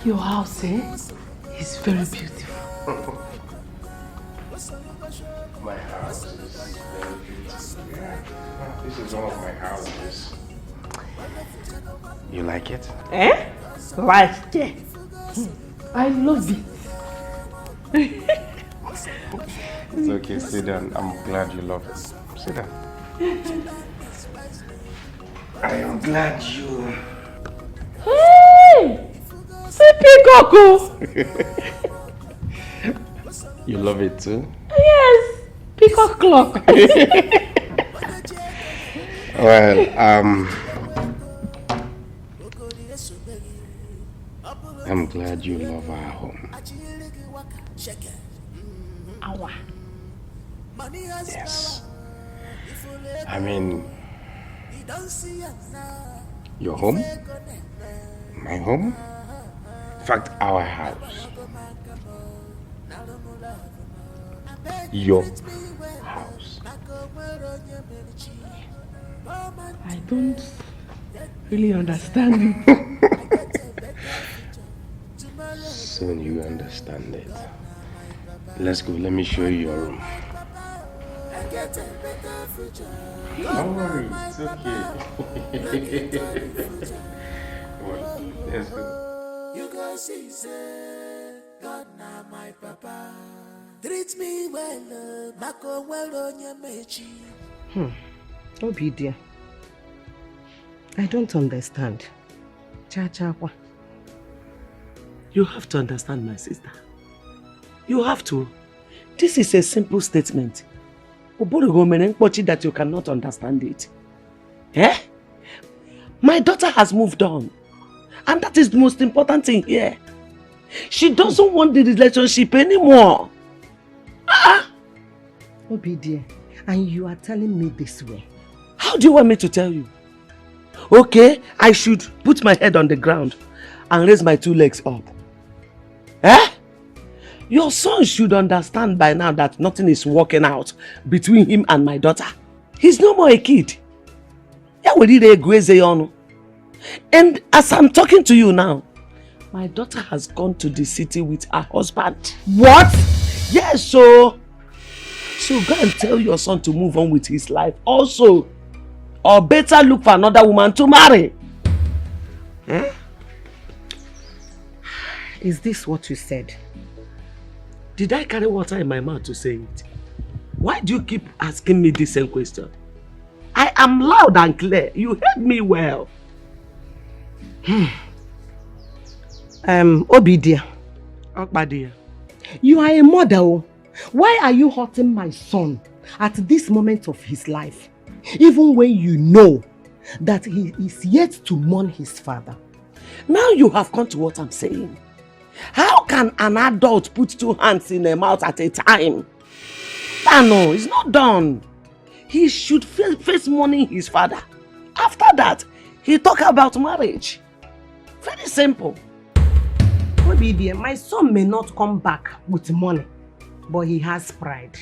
Your house, is very beautiful. My house is very beautiful. Yeah. This is one of my houses. You like it? Like it. I love it. It's okay, sit down. I'm glad you love it. Sit down. I am glad you... Hey! See peacock! You love it too? Yes! Peacock clock. Well, I'm glad you love our home. Our. Yes. I mean, your home, my home, in fact, our house. Your house. I don't really understand it. Soon you understand it. Let's go, let me show you your room. Don't worry, it's okay. Well, let's go. You guys see, God now my papa. Treat me well, Mako well on your mechi. Obi dear, I don't understand. Cha-cha-kwa. You have to understand, my sister. You have to. This is a simple statement. That you cannot understand it. Eh? My daughter has moved on. And that is the most important thing here. She doesn't want the relationship anymore. Obi dear, and you are telling me this way. How do you want me to tell you? Okay, I should put my head on the ground and raise my 2 legs up. Eh? Your son should understand by now that nothing is working out between him and my daughter. He's no more a kid. And as I'm talking to you now, my daughter has gone to the city with her husband. What? Yes, so go and tell your son to move on with his life also. Or better look for another woman to marry. Eh? Is this what you said? Did I carry water in my mouth to say it? Why do you keep asking me the same question? I am loud and clear. You heard me well. Obi dear. Okpa dear. You are a mother. Why are you hurting my son at this moment of his life? Even when you know that he is yet to mourn his father. Now you have come to what I'm saying. How can an adult put 2 hands in a mouth at a time? No, it's not done. He should face mourning his father. After that, he talk about marriage. Very simple. Obi dear, my son may not come back with money, but he has pride.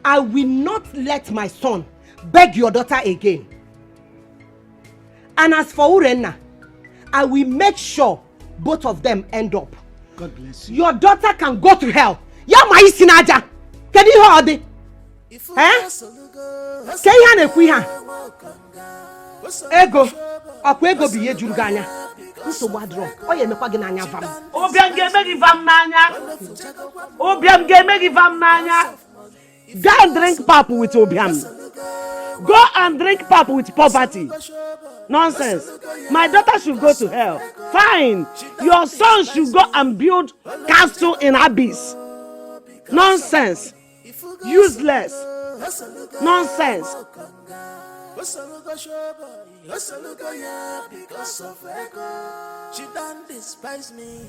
I will not let my son beg your daughter again. And as for Urenna, I will make sure both of them end up. God bless you. Your daughter can go to hell. Ya ma isi naja. Can you hear it? Eh? Say ya na ekwu ha. Ego. Akwa ego biye juru ga anya. Nso wadro. Oye mekwa gi na anya vam. Obiam ga eme gi vam na anya. Obiam ga eme gi vam na anya. Go and drink pap with Obiam. Go and drink pap with poverty. Nonsense. My daughter should go to hell. Fine. Your son should go and build castle in abyss. Nonsense. Useless. Nonsense.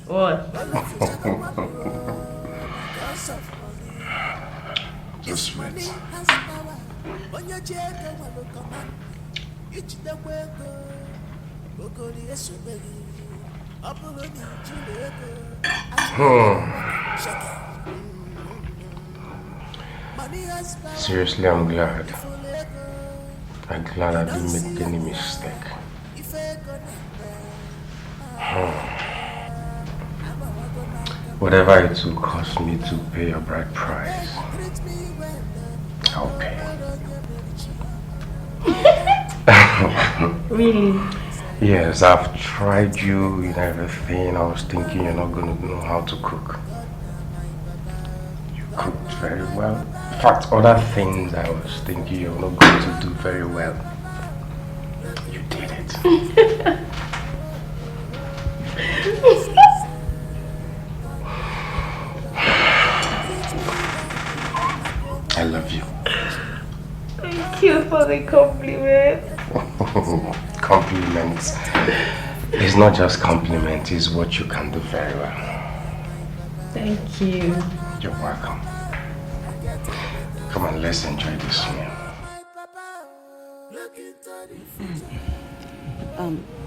What? Just wait. Seriously, I'm glad. I'm glad I didn't make any mistake. Whatever it will cost me to pay your bride price, I'll pay. Really? Yes, I've tried you in everything. I was thinking you're not going to know how to cook. You cooked very well. In fact, other things I was thinking you're not going to do very well. You did it. I love you. Thank you for the compliment. Compliments. It's not just compliment, it's what you can do very well. Thank you. You're welcome. Come on, let's enjoy this meal.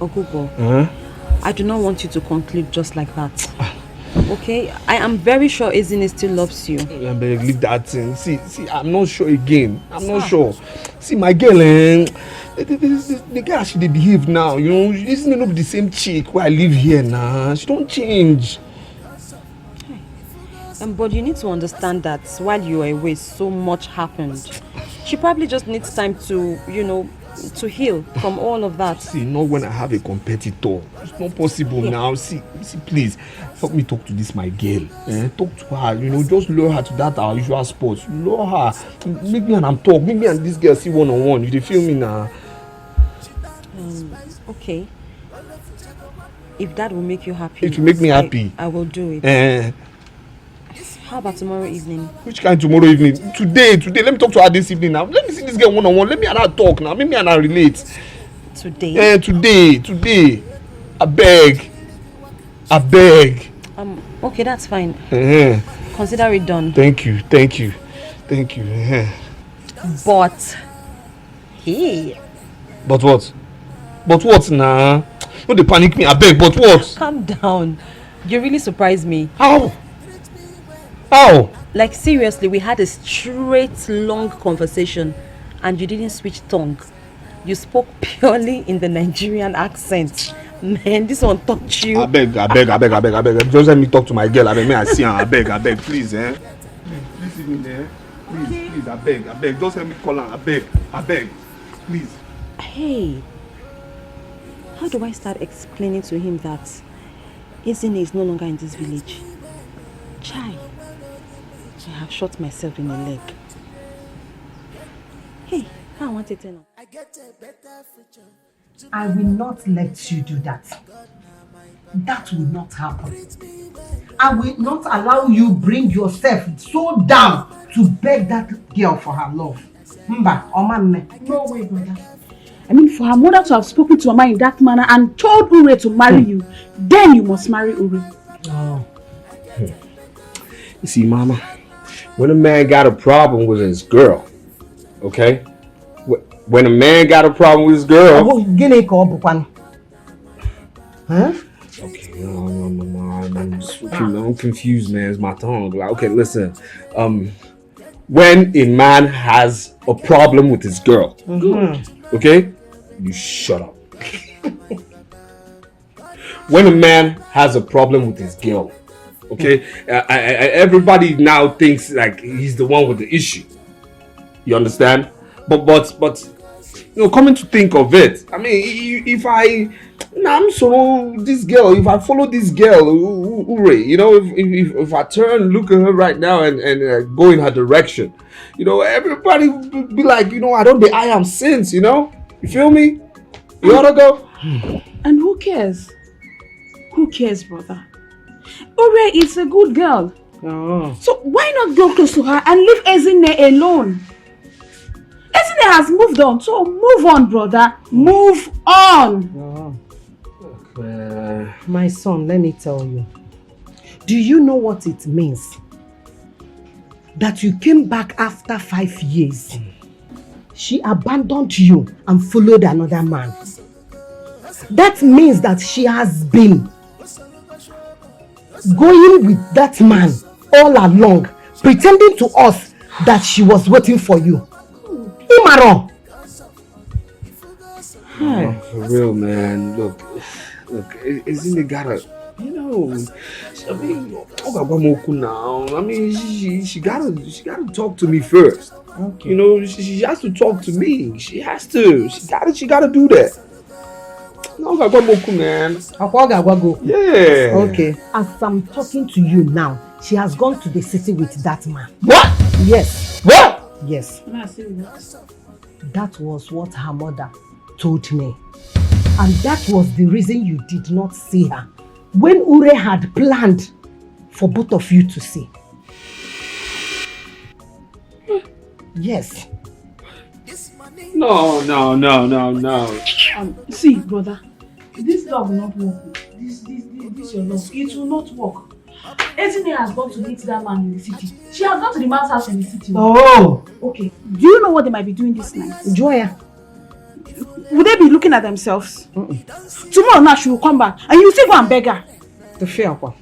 Okubo, I do not want you to conclude just like that. Okay? I am very sure Ezine still loves you. I better leave that thing. See, I'm not sure again. I'm not sure. See, my girl, the girl she behave now, you know, isn't not the same chick where I live here now. She don't change. But you need to understand that while you were away, so much happened. She probably just needs time to, you know, to heal from all of that. See, not when I have a competitor. It's not possible now. See, please, help me talk to this my girl. Talk to her, you know, just lure her to that our usual spots. Lure her. Make me and I'm talk. Make me and this girl see one-on-one. You feel me now? Okay. If that will make you happy. It will make me happy. I will do it. How about tomorrow evening? Which kind tomorrow evening? Today. Let me talk to her this evening now. Let me see this girl one-on-one. Let me and her talk now. Let me and her relate. Today? Today. I beg. Okay, that's fine. Consider it done. Thank you. But, hey. But what? But what now? Don't they panic me, I beg, but what? Calm down. You really surprised me. How? Like seriously, we had a straight long conversation and you didn't switch tongue. You spoke purely in the Nigerian accent. Man, this one touched you. I beg. Just let me talk to my girl. I beg, may I see her. I beg, please, Please leave me there. Please, I beg. Just let me call her. I beg. Please. Hey, how do I start explaining to him that Ezine is no longer in this village? Chai, I have shot myself in the leg. Hey, how I want it now? I will not let you do that. That will not happen. I will not allow you bring yourself so down to beg that girl for her love. Mba, Omanne. No way, brother. I mean, for her mother to have spoken to Mama in that manner and told Ure to marry you, then you must marry Ure. Oh. You see, Mama, when a man got a problem with his girl, okay? When a man got a problem with his girl... Huh? Okay, I'm confused, man. It's my tongue. Like, okay, listen. When a man has a problem with his girl, okay? You shut up. When a man has a problem with his girl, okay? Everybody now thinks like he's the one with the issue. You understand? But you know, coming to think of it, I mean, if I follow this girl, Ure, you know, if I turn, look at her right now and go in her direction, you know, everybody would be like, you know, I am since, you know, you feel me? You ought to go. And who cares? Who cares, brother? Ure is a good girl. Oh. So why not go close to her and leave Ezine alone? Ezine has moved on, so move on, brother. Move on. Oh. My son, let me tell you. Do you know what it means? That you came back after 5 years. She abandoned you and followed another man. That means that she has been going with that man all along, pretending to us that she was waiting for you. Imaro. For real, man. Look, isn't it gotta, you know, No. I mean, now. I mean, she gotta talk to me first. Okay. You know, she has to talk to me. She has to. She gotta do that. No, man. Yeah. Yeah. Okay. As I'm talking to you now, she has gone to the city with that man. What? Yes. What? Yes. Can I see that? That was what her mother told me. And that was the reason you did not see her when Ure had planned for both of you to see. Yes. No. See, brother, this love will not work. This your love. It will not work. Ezine has gone to meet that man in the city. She has gone to the man's house in the city. Oh. Okay. Do you know what they might be doing this night? Joya. Would they be looking at themselves? Tomorrow now she will come back and you still go and beg her. The fear one.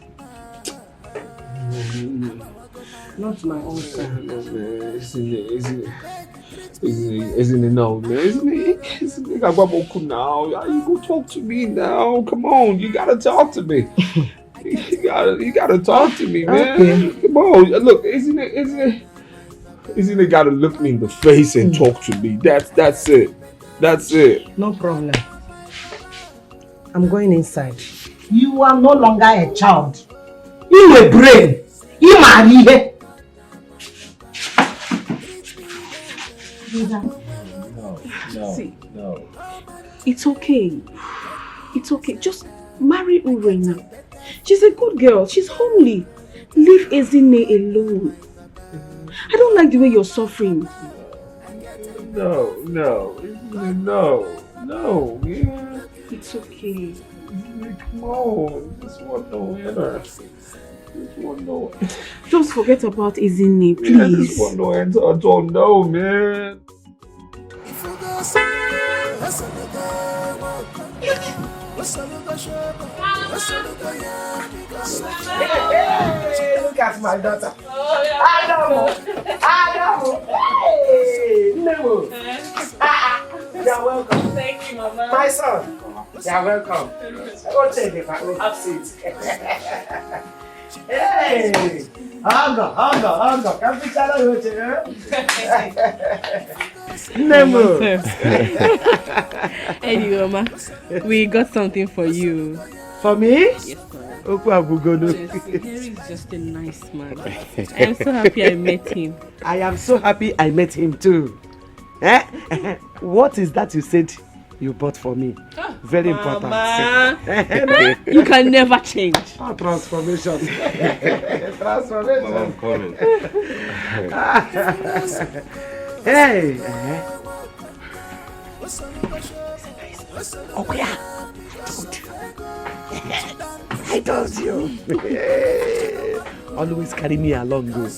Not my own son. Isn't it no, man? Isn't it now? You go talk to me now. Come on, you gotta talk to me. You gotta talk to me, man. Okay. Come on, look, isn't it gotta look me in the face and talk to me? That's it. That's it. No problem. I'm going inside. You are no longer a child. You a brain. You marry. See, it's okay. It's okay. Just marry Ure now. She's a good girl. She's homely. Leave Ezine alone. I don't like the way you're suffering. No, yeah. It's okay. Come on, this one no winner. This one no. Just forget about Ezine, please. Yeah, this one no answer. I don't know, man. Hey, look at my daughter. Adamu. Hey, Nemo. You're welcome. Thank you, Mama. My son. You're welcome. Go take it back. Have seat. Hey, Hunger. Come to channel with you. Nemo. Anyway, Mama, we got something for you. For me? Yes, sir. Harry is just a nice man. I am so happy I met him. I am so happy I met him too. What is that you said you bought for me? Very important. Mama, you can never change. Oh, transformation. Mama, I'm coming. Hey. Oh yeah. I told you. Always carry me along, go.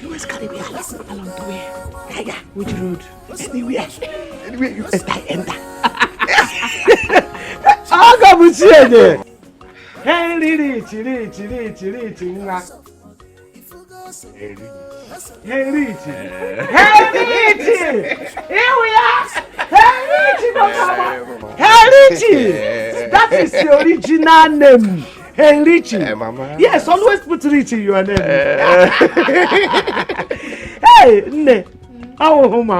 Always carry me along to where? Yeah. Which road? Anywhere you enter. I'll go with you there. Hey, rich. Here we are. Hey, Richie. That is the original name. Hey, Richie. Mama. Yes, always put Richie in your name. Hey, ne. How home?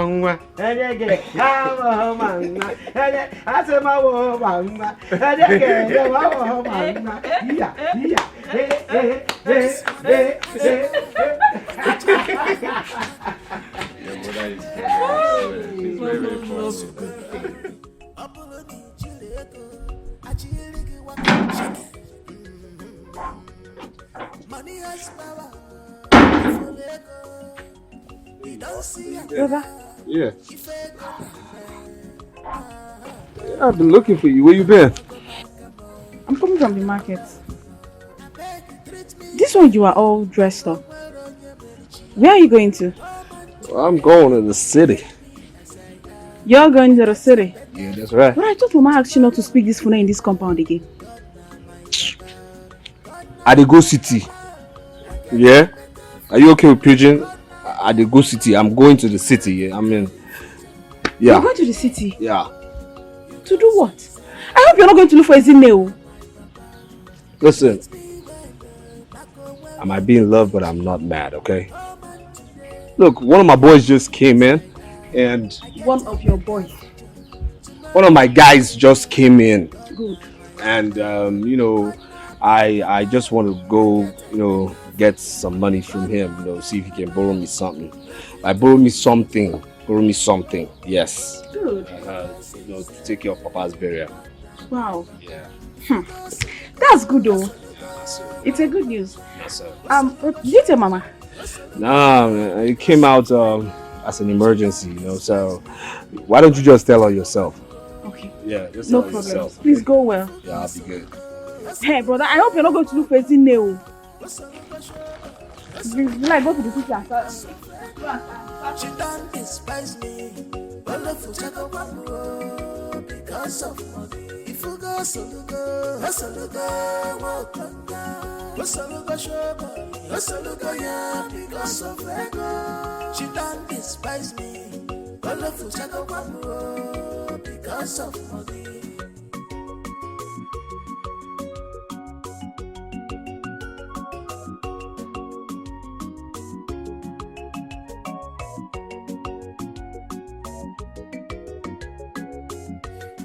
Brother? Yeah. I've been looking for you. Where you been? I'm coming from the market. This one you are all dressed up. Where are you going to? Well, I'm going to the city. You're going to the city? Yeah, that's right. But I thought Mama asked you not to speak this phone in this compound again. I dey go city. Yeah? Are you okay with Pigeon? I dey go city. I'm going to the city. Yeah, I mean, yeah. You're going to the city? Yeah. To do what? I hope you're not going to look for Ezine. Listen, I might be in love, but I'm not mad, okay? Look, one of my boys just came in, and One of your boys. one of my guys just came in. Good. And you know, I just want to go, you know, get some money from him, you know, see if he can borrow me something. Like borrow me something, yes. Good. You know, to take care of Papa's burial. Wow. Yeah. That's good though. Yeah, so, It's a good news. so. Did you tell Mama? Nah, man, it came out as an emergency, you know. So why don't you just tell her yourself? Okay. Yeah, just No tell her problem. yourself. Please Okay? go well. Yeah, I'll be good. Hey, brother, I hope you're not going to look for a nail. Will I go to the kitchen and start? She don't despise me. Wonderful check up because of money. If you go, so you go, walk on down. So you go, show money. So you go, yeah, because of ego. She don't despise me. Wonderful check up because of money.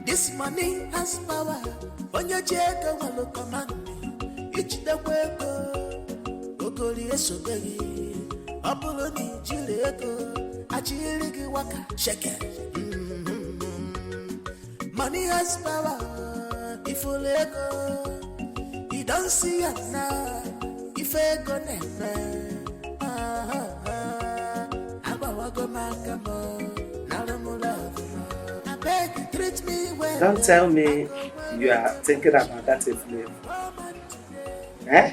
This money has power. When you check a wallow command, each the wego, Ogoli Esobegi, Apoloni Chileko, Achiliki Waka, shake it. Money has power. If you let go, you don't see it now. If you go never, Don't tell me you are thinking about that flame. Eh?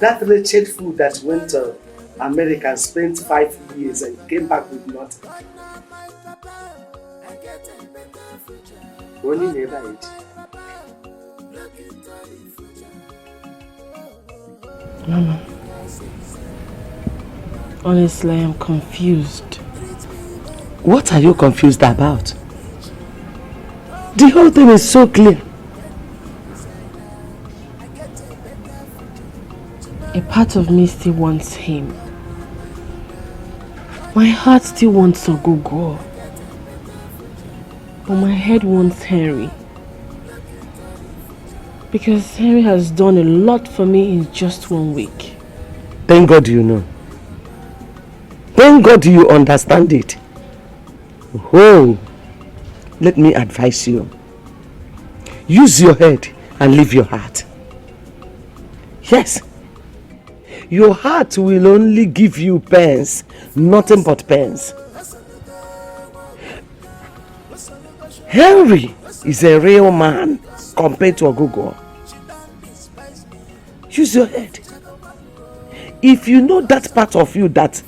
That wretched fool that went to America and spent 5 years and came back with nothing. Only never ate. Mama, honestly, I am confused. What are you confused about? The whole thing is so clear. A part of me still wants him. My heart still wants Ogogo. But my head wants Henry. Because Henry has done a lot for me in just 1 week. Thank God you know. Thank God you understand it. Oh, let me advise you. Use your head and leave your heart. Yes. Your heart will only give you pains, nothing but pains. Henry is a real man compared to Ogogo. Use your head. If you know that part of you that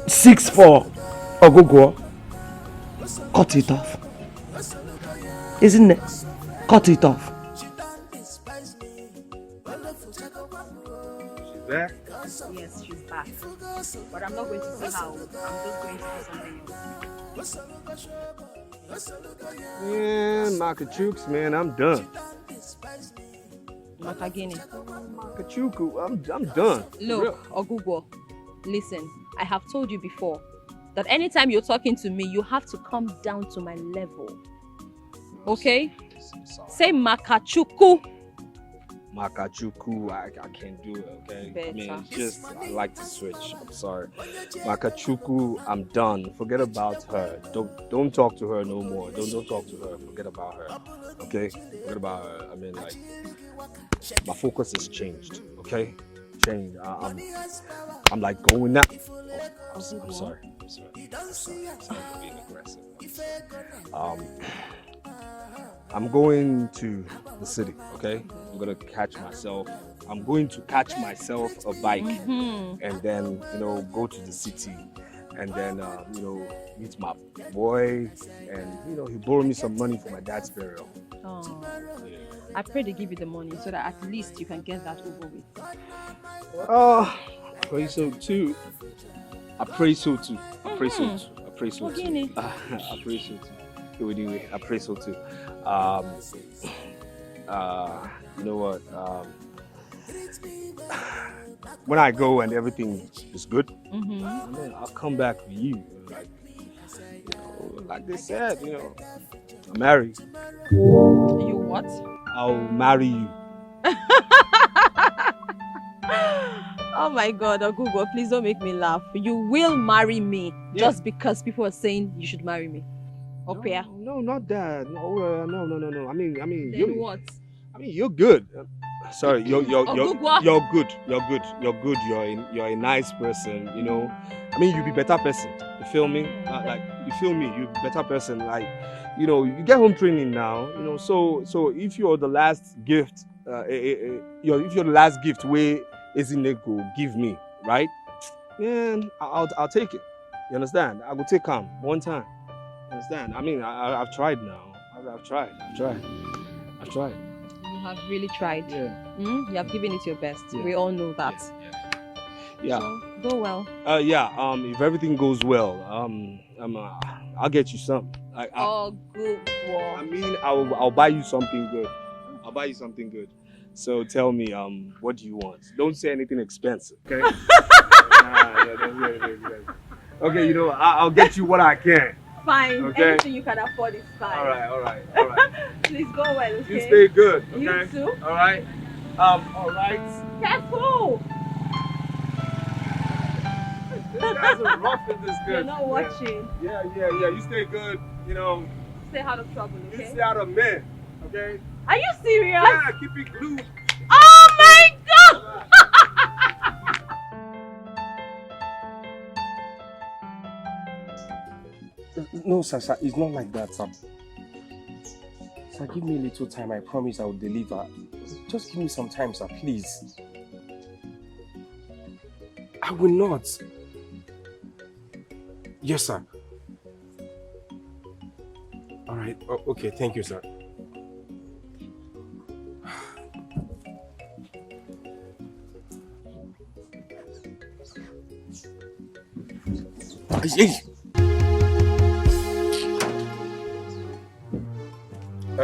seeks for Ogogo, cut it off. Isn't it? Cut it off. She's back? Yes, she's back. But I'm not going to see how. I'm just going to do something else. Man, Makachooks, man, I'm done. Makagini. Makachuku, I'm done. Look, Ogugo, listen, I have told you before that anytime you're talking to me, you have to come down to my level. Okay? Say Makachuku. Makachuku, I can't do it, okay? Better. I mean, it's just, I like to switch. I'm sorry. Makachuku, I'm done. Forget about her. Don't talk to her no more. Don't talk to her. Forget about her. Okay? Forget about her. I mean, like, my focus has changed. Okay? Changed. I'm like going now. Oh, I'm sorry. I'm sorry for being aggressive. I'm going to the city, okay? I'm going to catch myself a bike and then, go to the city and then, meet my boy and, he borrowed me some money for my dad's burial. Oh. Yeah. I pray they give you the money so that at least you can get that over with. Oh, I pray so too. I pray so too. I pray so too. I pray so too. Anyway, I pray so too. You know what? When I go and everything is good, and then I'll come back for you. Like they said, I'll marry you. You what? I'll marry you. Oh my God, Ogugo, please don't make me laugh. You will marry me just because people are saying you should marry me. Okay? No, not that. No. I mean, Then you. what? I mean, you're good. Sorry, you're good. You're good. You're a nice person. I mean, you be better person. You feel me? You feel me? You be better person. You get home training now. So if you're the last gift, if you're the last gift where Ezineko give me, right? Man, I'll take it. You understand? I will take calm one time. You understand? I mean, I've tried now. I've tried. You have really tried. Yeah. You have given it your best. Yeah. We all know that. Yeah. So, go well. If everything goes well, I'll get you something. Good boy. I mean, I'll buy you something good. So tell me, what do you want? Don't say anything expensive, okay? Don't say anything expensive. Okay, I'll get you what I can. Fine. Okay. Anything you can afford is fine. All right. Please go well, okay? You stay good, okay? You too. All right. All right. Careful! These guys are rough in this good. You're not watching. Yeah. You stay good, Stay out of trouble, okay? You stay out of men, okay? Are you serious? Yeah, keep it glued. Oh my God! No, sir, it's not like that, sir. Sir, give me a little time. I promise I will deliver. Just give me some time, sir, please. I will not. Yes, sir. All right. Oh, okay, thank you, sir.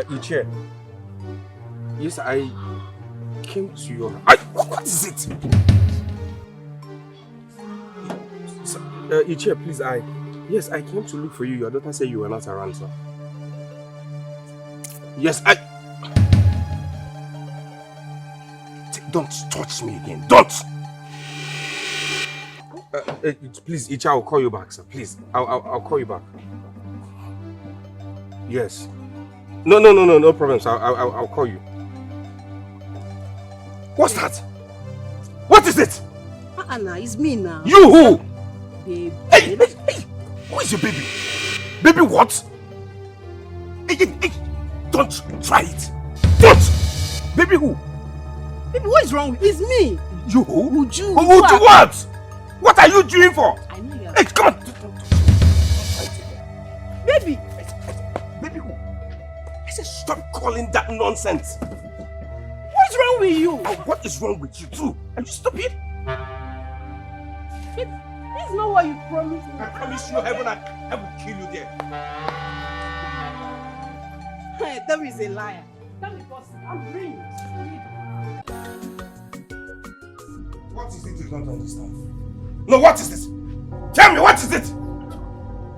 Iche. Yes, I came to your... What is it? Iche, please, Yes, I came to look for you. Your daughter said you were not around, sir. Yes, Don't touch me again. Don't! Please, Iche, I'll call you back, sir. Please, I'll call you back. Yes. No problem, sir. I'll call you. What's that? What is it? Anna, it's me now. You who? Baby. Hey, who is your baby? Baby what? Hey, don't try it. Don't! Baby who? Baby, what is wrong with you? It's me. You who? Would you? Who do what? What are you doing for? I know you are. Hey, come on. Baby. Baby who? I said stop calling that nonsense. What is wrong with you? And what is wrong with you too? Are you stupid? This is not what you promised me. I promise you heaven, I will kill you there. Hey, that is a liar. That is possible. I'm ringing. What is it you don't understand? No, what is this? Tell me, what is it?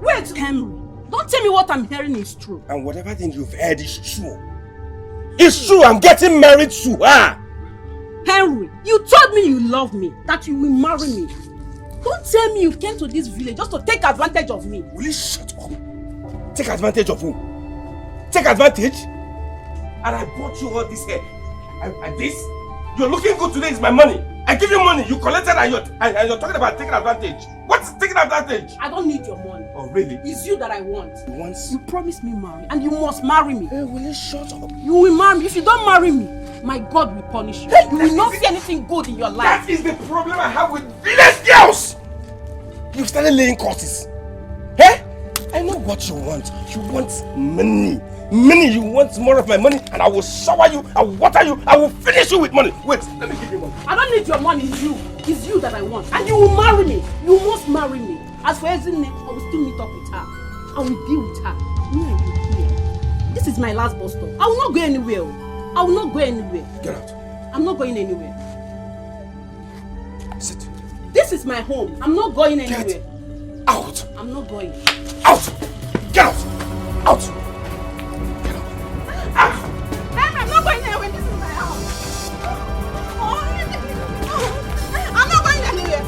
Wait, Henry. Don't tell me what I'm hearing is true. And whatever thing you've heard is true. It's true, I'm getting married to her. Henry, you told me you love me, that you will marry me. Don't tell me you came to this village just to take advantage of me. Will you shut up? Take advantage of who? Take advantage? And I bought you all this hair. And this? You're looking good today is my money. I give you money, you collected and you're talking about taking advantage. What is taking advantage? I don't need your money. Oh, really? It's you that I want. You want? You promised me marry and you must marry me. Hey, will you shut up? You will marry me. If you don't marry me, my God will punish you. You will not see anything good in your life. That is the problem I have with village girls! You started laying curses. Hey? I know what you want. You want money. Money, you want more of my money and I will shower you, I will water you, I will finish you with money. Wait, let me give you money. I don't need your money, it's you. It's you that I want. And you will marry me. You must marry me. As for Ezinne, I will still meet up with her. I will deal with her. Me and you here. This is my last bus stop. I will not go anywhere. I will not go anywhere. Get out. I'm not going anywhere. Sit. This is my home. I'm not going anywhere. Get out. I'm not going. Out. Get out. Out. Get out. Out. I'm not going anywhere. This is my house. I'm not going anywhere.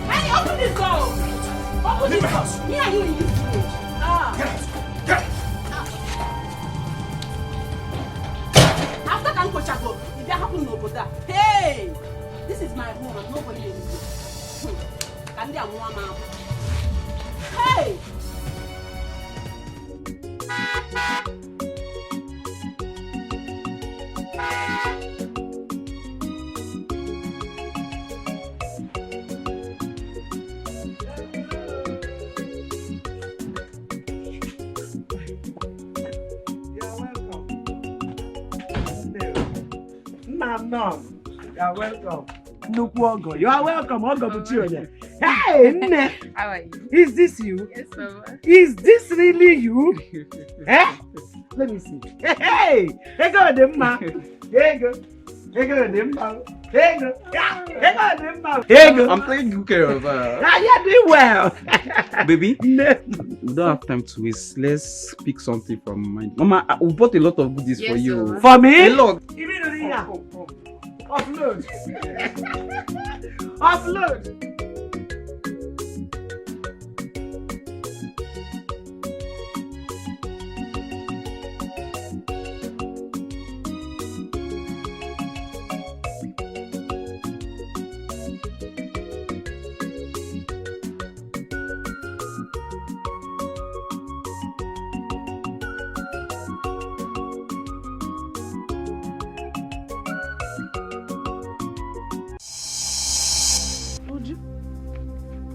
Henry, open this door. Open Leave this my house. Me and you in this room. Get out. Get out. After can coach go, if that happen no bother. Hey, this is my home. I'm not going anywhere. Can they am one man? Hey. No. You're welcome. Nukwogo. You are welcome. Ogo Buchionya. Hey, Nne. How are you? Is this you? Yes, Mama. Is this really you? Eh? Let me see. Hey, hey, go them ma. Hey, go. Hey, go them ma. Hey, go. Hey, go them ma. Hey, go. I'm taking good care of her. Ah, you're doing well. Baby, No. we don't have time to waste. Let's pick something from mine. Mama, we bought a lot of goodies for Yes, you. Mama. For me? A lot. Give me the ringer. Upload. Upload.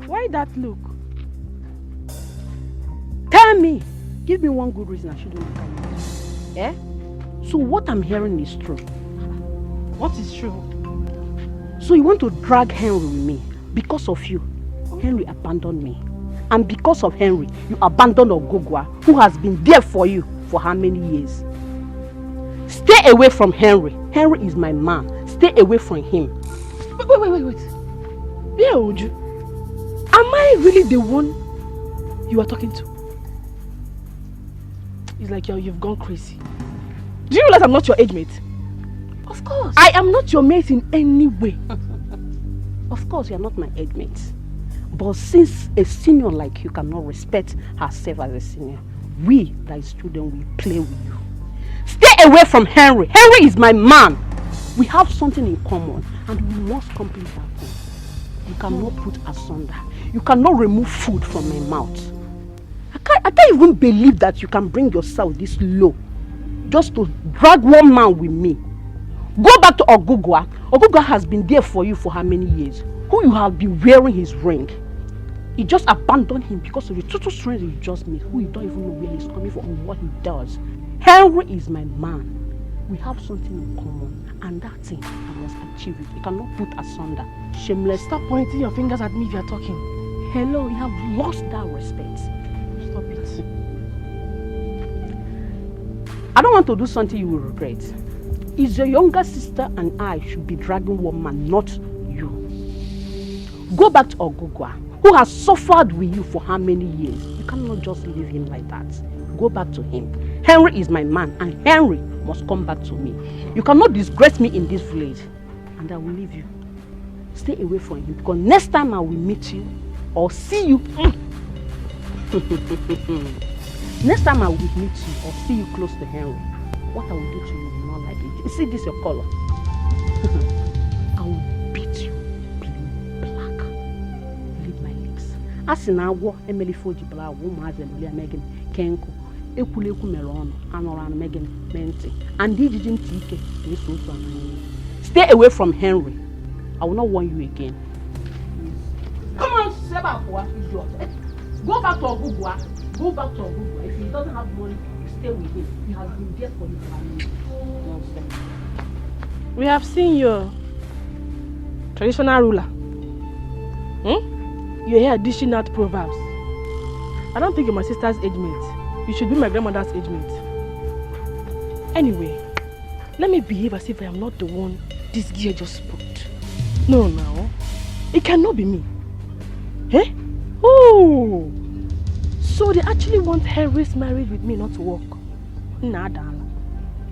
Why that look? Tell me. Give me one good reason I shouldn't look at you. Eh? So what I'm hearing is true. What is true? So you want to drag Henry with me because of you. Henry abandoned me. And because of Henry, you abandoned Ogugwa, who has been there for you for how many years? Stay away from Henry. Henry is my man. Stay away from him. Wait. Yeah, Uju. Am I really the one you are talking to? It's like you've gone crazy. Do you realize I'm not your age mate? Of course. I am not your mate in any way. Of course, you are not my age mate. But since a senior like you cannot respect herself as a senior, we, that is students, will play with you. Stay away from Henry. Henry is my man. We have something in common and we must complete that thing. You cannot put asunder. You cannot remove food from my mouth. I can't even believe that you can bring yourself this low just to drag one man with me. Go back to Ogugwa. Ogugwa has been there for you for how many years? Who you have been wearing his ring. You just abandoned him because of the total stranger you just met, who you don't even know where he's coming from and what he does. Henry is my man. We have something in common, and that thing I must achieve it. You cannot put asunder. Shameless. Stop pointing your fingers at me if you're talking. Hello, you have lost that respect. Stop it. I don't want to do something you will regret. It's your younger sister and I should be dragging one man, not you. Go back to Ogugwa, who has suffered with you for how many years? You cannot just leave him like that. Go back to him. Henry is my man, and Henry must come back to me. You cannot disgrace me in this village, and I will leave you. Stay away from him, because next time I will meet you or see you. Next time I will meet you or see you close to Henry, what I will do to you will not like it. You see this your color? I will beat you black. Leave my lips. As in our Emily Fojibla, woman has Emily Megan Kenko, Ekuleku Meron, Anoran Megan Menti, and didn't take it. Stay away from Henry. I will not warn you again. Come on, Sebakwa, idiot. Go back to Ogugwa. Go back to Ogugwa. If he doesn't have money, stay with him. He has been there for you. We have seen your traditional ruler. You're here dishing out proverbs. I don't think you're my sister's age mate. You should be my grandmother's age mate. Anyway, let me behave as if I am not the one this girl just spoke. No, now. It cannot be me. Eh? Oh! So they actually want Harris married with me not to work. Nada.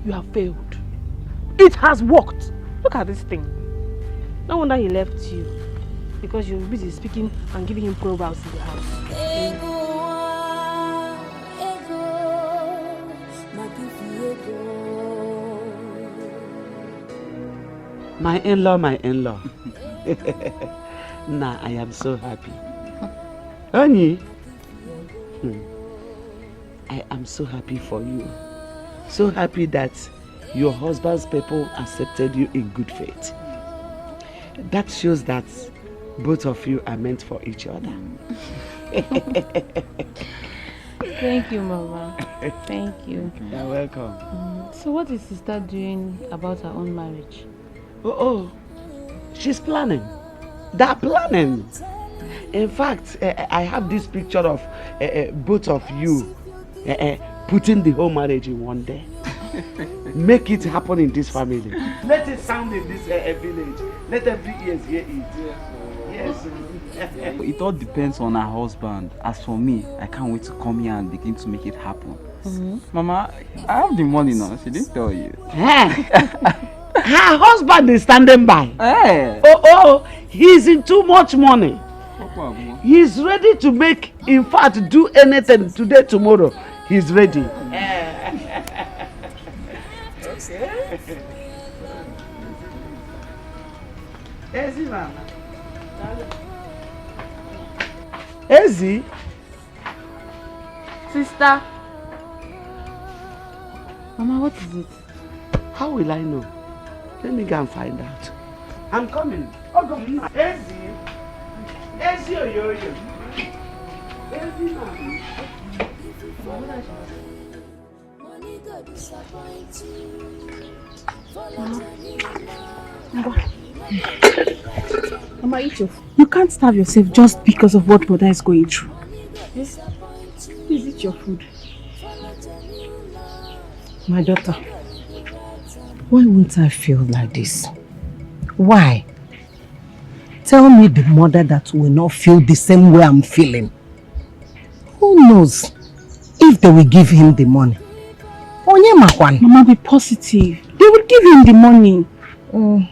You have failed. It has worked. Look at this thing. No wonder he left you. Because you're busy speaking and giving him proverbs in the house. My in-law, my in-law. Nah, I am so happy. Honey, I am so happy for you. So happy that your husband's people accepted you in good faith. That shows that both of you are meant for each other. Thank you, Mama. Thank you. You're welcome. So what is sister doing about her own marriage? Oh, she's planning. They're planning. In fact, I have this picture of both of you putting the whole marriage in one day. Make it happen in this family. Let it sound in this village. Let every ear hear it. Yes. It all depends on her husband. As for me, I can't wait to come here and begin to make it happen. Mama, I have the money now. She didn't tell you. Her husband is standing by. Hey. Oh, he's in too much money. He's ready to make, in fact, do anything today, tomorrow. He's ready. Ezi? Sister. Mama, what is it? How will I know? Let me go and find out. I'm coming. Oh, come on. Ezi. Ezi, yo. Ezi, mama. Mama, eat your food. You can't starve yourself just because of what Mother is going through. Yes? Please eat your food. My daughter, why won't I feel like this? Why? Tell me the mother that will not feel the same way I'm feeling. Who knows if they will give him the money? Mama, be positive. They will give him the money. Oh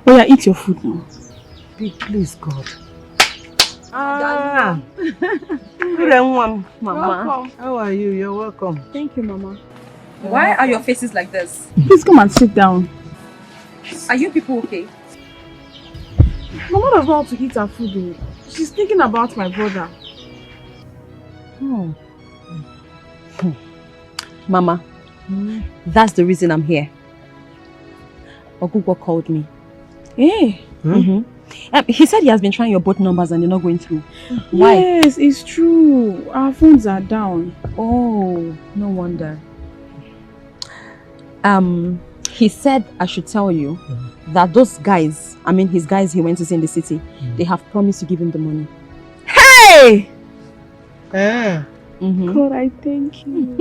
yeah, eat your food now. Please, God. Mama. How are you? You're welcome. Thank you, Mama. Why are your faces like this? Please come and sit down. Are you people okay? Mama does not want to eat her food. She's thinking about my brother. Oh. Mama, that's the reason I'm here. Ogugo called me. Hey. He said he has been trying your both numbers and they're not going through. Why? Yes, it's true. Our phones are down. Oh, no wonder. He said I should tell you that those guys, his guys he went to see in the city, they have promised to give him the money. Hey! God, I thank you.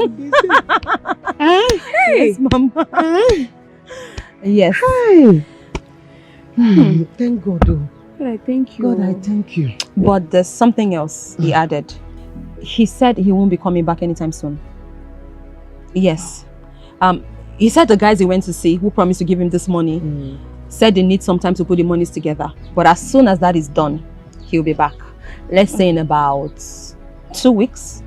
Hey! Yes, Mama. Yes. Hey! Thank God. God, I thank you. God, I thank you. But there's something else he added. He said he won't be coming back anytime soon. Yes. He said the guys he went to see, who promised to give him this money, said they need some time to put the monies together. But as soon as that is done, he'll be back. Let's say in about 2 weeks.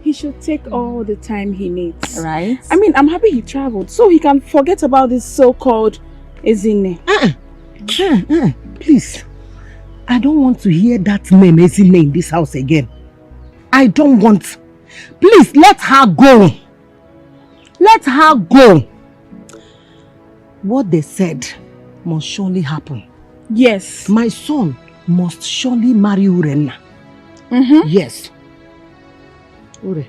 He should take all the time he needs. Right? I'm happy he traveled so he can forget about this so-called Ezine. Please, I don't want to hear that name Ezine in this house again. I don't want. Please, let her go. Let her go. What they said must surely happen. Yes. My son must surely marry Urenna. Yes. Ure,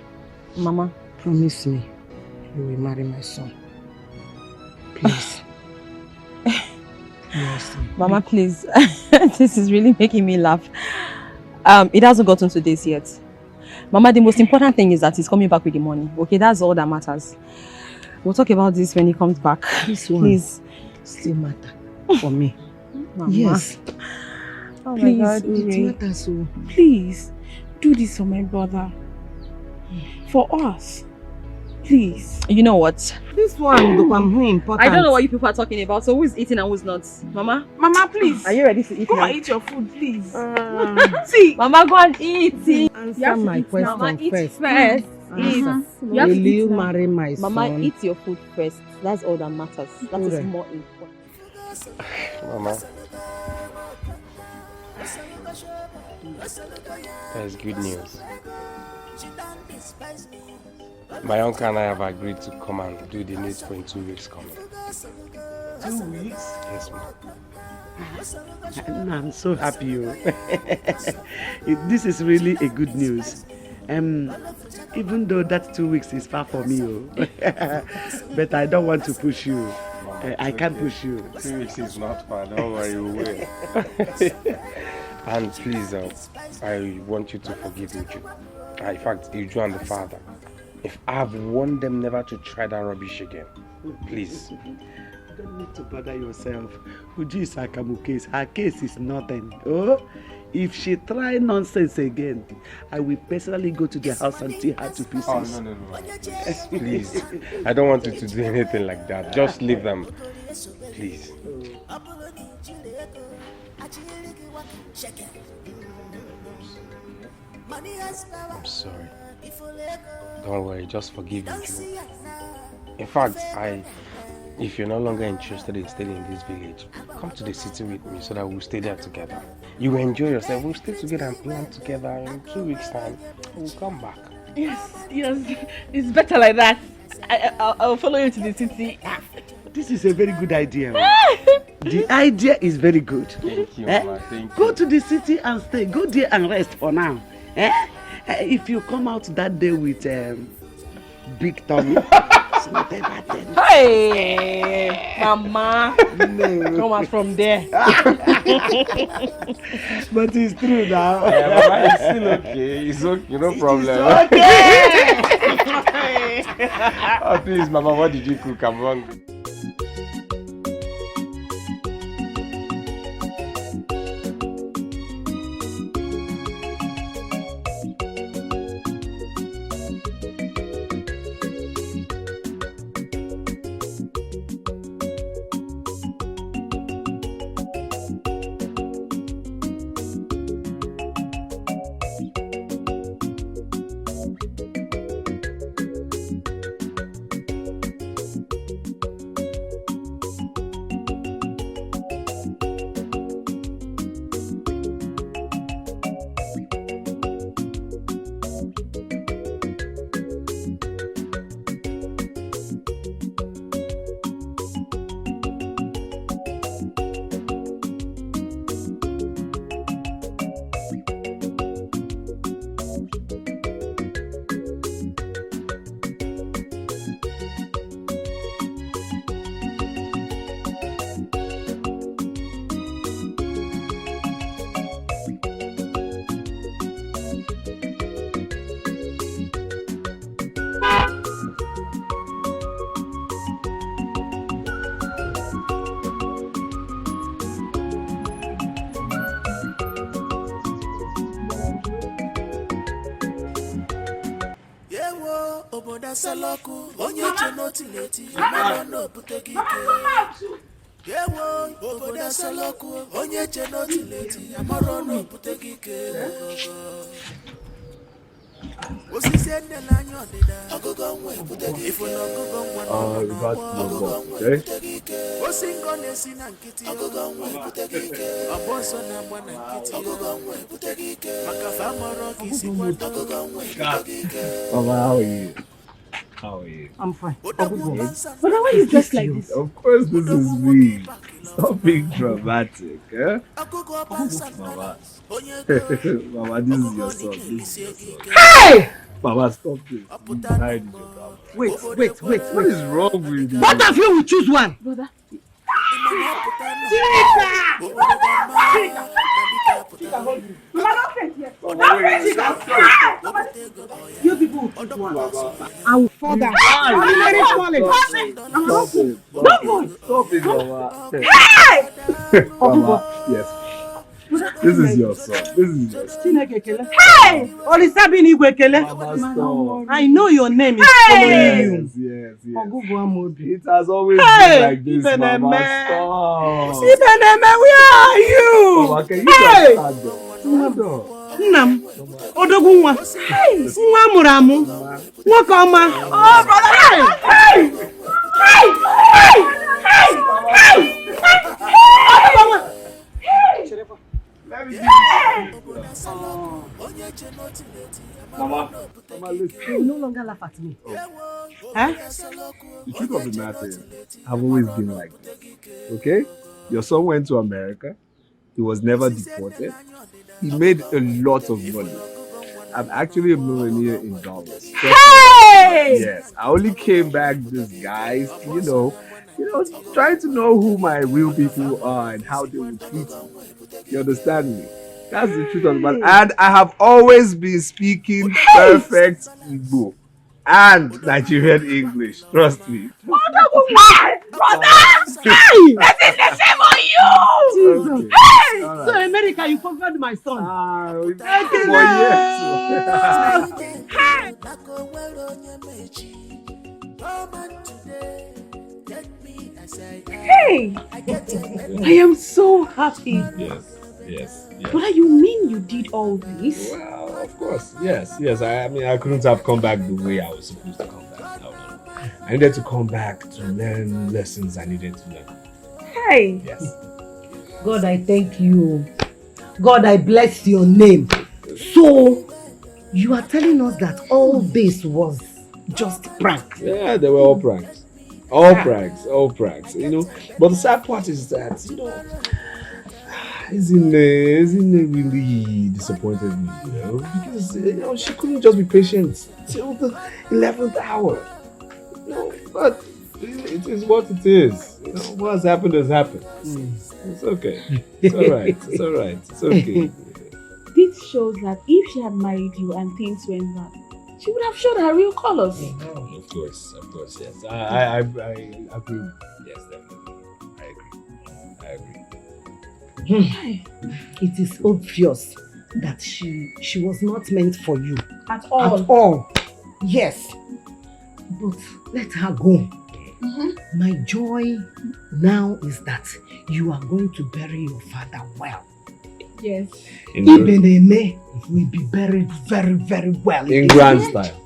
Mama, promise me you will marry my son. Please. Mama, please. This is really making me laugh. It hasn't gotten to this yet. Mama, the most important thing is that he's coming back with the money. Okay, that's all that matters. We'll talk about this when he comes back. This one Please. Still matter for me. Mama. Yes. Oh Please, my God, It Uri. matters so. Please, do this for my brother. For us. Please. You know what? This one become important. I don't know what you people are talking about, so who's eating and who's not? Mama? Mama, please. Are you ready to eat Go now? and eat your food, please. See, Mama, go and eat. Answer my question Mama, eat first. first. Eat. Answer. You have Will to you eat now. marry my Mama, son? eat your food first. That's all that matters. That is Alright. more important. Mama. That's good news. My uncle and I have agreed to come and do the needful in 2 weeks coming. 2 weeks? Yes, ma'am. I'm so happy. This is really a good news. Even though that 2 weeks is far for me, but I don't want to push you. I can't push you. 2 weeks is not far, don't worry, we will. And please, I want you to forgive Uju. In fact, Uju and the father. If I've warned them never to try that rubbish again, please. You don't need to bother yourself. Uju is Akamu case. Her case is nothing. Oh, if she try nonsense again, I will personally go to their house and tear her to pieces. Oh, no. Please. I don't want you to do anything like that. Just leave them. Please. I'm sorry. Don't worry, just forgive me. In fact, if you're no longer interested in staying in this village, come to the city with me so that we'll stay there together. You will enjoy yourself. We'll stay together and plan together. In 2 weeks' time, we'll come back. Yes, it's better like that. I'll follow you to the city. This is a very good idea. The idea is very good. Thank you, Mama. Thank you. Go to the city and stay. Go there and rest for now. If you come out that day with big tummy, it's not a bad thing. Hey, Mama. No. Come out from there. But it's true now. Yeah, Mama, it's still okay. It's okay, no problem. Okay. Oh, please, Mama, what did you cook? I'm hungry. Saloku, onye chenoti leti, amara no putegi ke. Yewo, oboda Saloku, onye chenoti leti, amara no putegi ke. Osisi ende na nyo dida, ogogo nwe putegi. Ifo no ogogo nwe putegi ke. Osingo nesi na nkiti, ogogo nwe putegi ke. Abonso na mwana nkiti, ogogo nwe putegi ke. Makafa moro kisi kwa ogogo nwe putegi ke. Mama, how are you? How are you? I'm fine. But why are you dressed like this? Of course, this is me. Stop being dramatic, eh? Mama, Mama, this is your son. This is your son. Hey! Mama, stop this. Behind you. Wait. What is wrong with you? Both of you will choose one. Brother. You people will keep one. I will fall down. Ordinary falling. Stop it, Mama. Hey! Mama, yes. This is your son. This is your son. Hey! Olisabini Igwekele. I know your name is following you. Yes. It It has always been like this, Mama. Stop. Ibeneme, where are you? Mama, can you just stand up? Stand up. Nnam, Odogwu nwa. Nwa mụrụ amụ. Nwoke ọma. Oh, brother. Hey! Let me give you. Mama, listen. You no longer laugh at me. The truth of the matter is, I've always been like this. Okay? Your son went to America. He was never deported. He made a lot of money. I'm actually a millionaire in dollars. Hey! Yes, I only came back disguised, trying to know who my real people are and how they will treat me. You understand me? That's the truth of the matter. And I have always been speaking perfect Igbo and Nigerian English. Trust me. Brother! Hey! That is the same on you! Jesus! Hey! Right. So America, you covered my son. Hey! I am so happy. Yes. But you mean you did all this? Well, of course, yes. I mean, I couldn't have come back the way I was supposed to come back. No. I needed to come back to learn lessons I needed to learn. Hey! Yes. God, I thank you. God, I bless your name. So, you are telling us that all this was just prank? Yeah, they were all pranks. All pranks. But the sad part is that, Isn't really disappointed me, because she couldn't just be patient till the 11th hour. But it is what it is. What has happened has happened. It's okay. It's all right. It's okay. This shows that if she had married you and things went bad, she would have shown her real colors. Of course, yes. I agree. Yes, definitely. I agree. It is obvious that she was not meant for you. At all. At all. Yes. But let her go. My joy now is that you are going to bury your father well. Yes. Ibeneme will be buried very, very well. In grand style.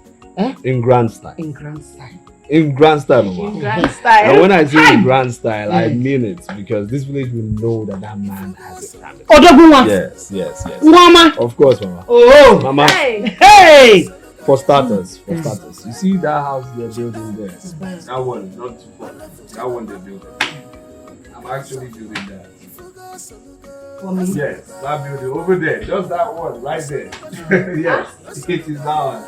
In grand style. In grand style. In grand style, Mama. In grand style. And when I say in grand style, I mean it, because this village will know that man has a family. Odogwu. Yes. Mama. Of course, Mama. Oh. Mama. Hey. For starters, you see that house they're building there? That one, not too far. That one they're building. I'm actually building that. For me? Yes, that building over there, just that one right there. Yes, it is ours.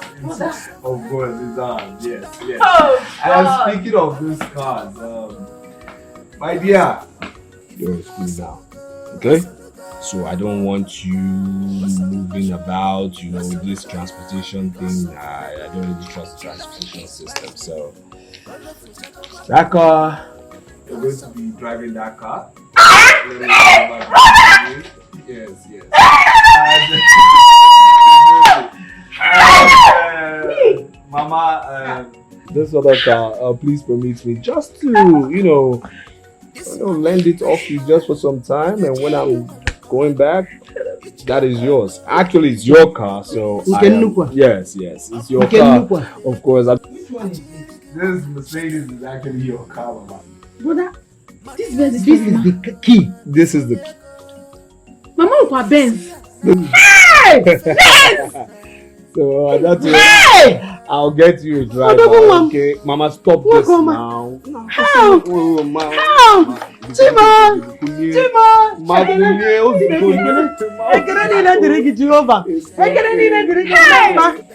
Of course, it's ours. Yes. Oh, And speaking of those cars, my dear, you're in school now, okay? So I don't want you moving about, this transportation thing. I don't really trust the transportation system. So that car, you're going to be driving that car. Yes. Mama, this other car, please permit me just to, lend it off you just for some time, and when I'm going back, that is yours. Actually, it's your car, so yes, it's your car. Of course. Which one is this? This Mercedes is actually your car, Mama. Brother, this is the key. This is the key. Mama Upa Benz. Hey! Yes! So that's it. I'll get you a driver. Okay, Mama, stop this now. How? Chima!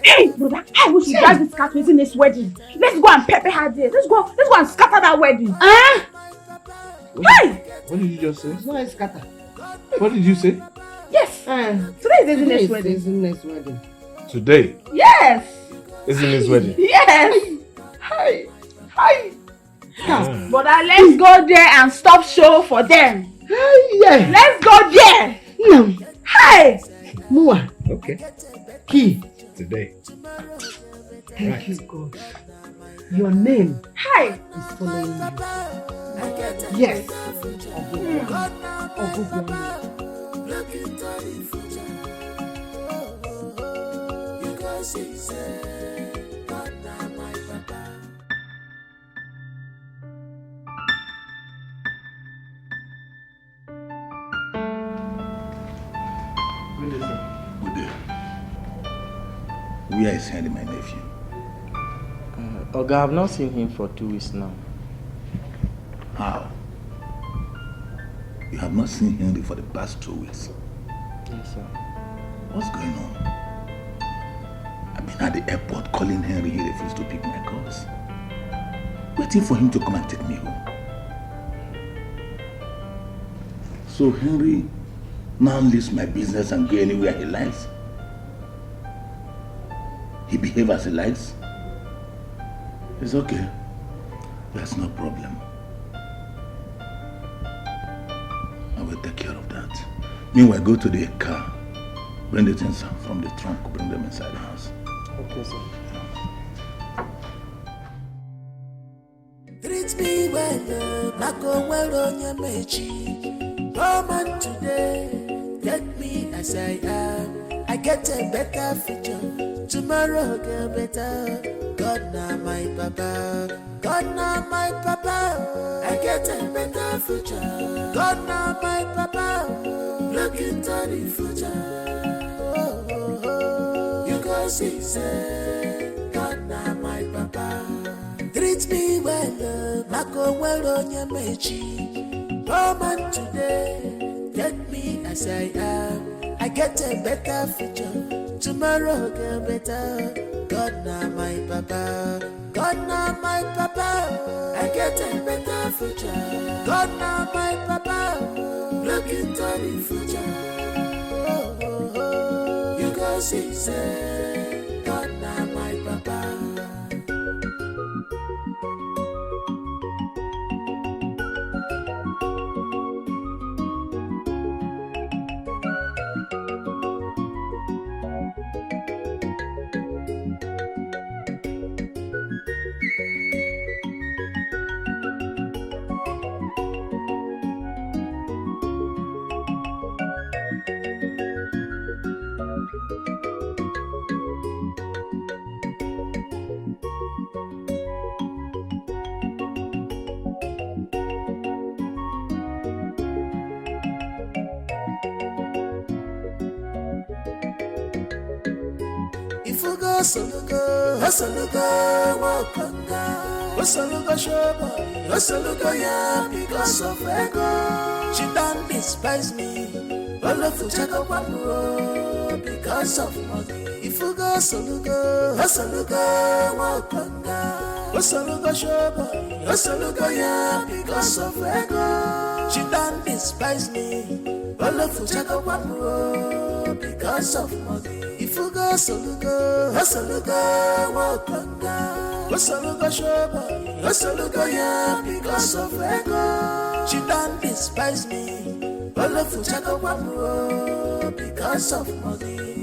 Hey, brother, I wish you guys would start waiting this wedding. Let's go and pepper her there. Let's go and scatter that wedding. Hey! What did you just say? It's not a scatter. What did you say? Yes. Today is Ezinne's wedding. Ezinne's wedding. Today Yes. isn't his wedding? Yes. Hi. Brother, let's go there and stop show for them. Yeah. Let's go there. No. Hey. Mua. Okay. Key. Today. Thank you, God. Your name Hi. is following you. Yes. Good day. Where is Henry, my nephew? Oga, I've not seen him for 2 weeks now. How? You have not seen Henry for the past 2 weeks? Yes, sir. What's going on? I've been at the airport calling Henry. He refused to pick my calls. Waiting for him to come and take me home. So Henry now leaves my business and go anywhere he likes. He behaves as he likes. It's okay. That's no problem. I will take care of that. Meanwhile, go to the car. Bring the things from the trunk. Bring them inside the house. Okay, sir. Treat me well, Mako well on your mechi. Come on today, get me as I am. I get a better future. Tomorrow get better. God now my papa. God now my papa. I get a better future. God now my papa. Look into the future. Oh, oh, oh. You go see, say, God now my papa. Treat me well, Mako well on your mechi. Come on today, get me as I am. I get a better future. Tomorrow get better. God now my papa. God now my papa. I get a better future. God now my papa. Look into the future. Oh, oh, oh. You go see, say, God now my papa. Osolugo wakanga, Osolugo shobo, Osolugo ya because of ego. She don't despise me, Olofu chaka wamu because of money. Ifugo Osolugo, Osolugo wakanga, Osolugo shobo, Osolugo ya because of ego. She don't despise me, Olofu chaka wamu because of money. Ifugo Osolugo, Osolugo wakanga, Osolugo shobo, Osolugo ya because of ego. She don't despise me, Olofu chaka wamu because of money.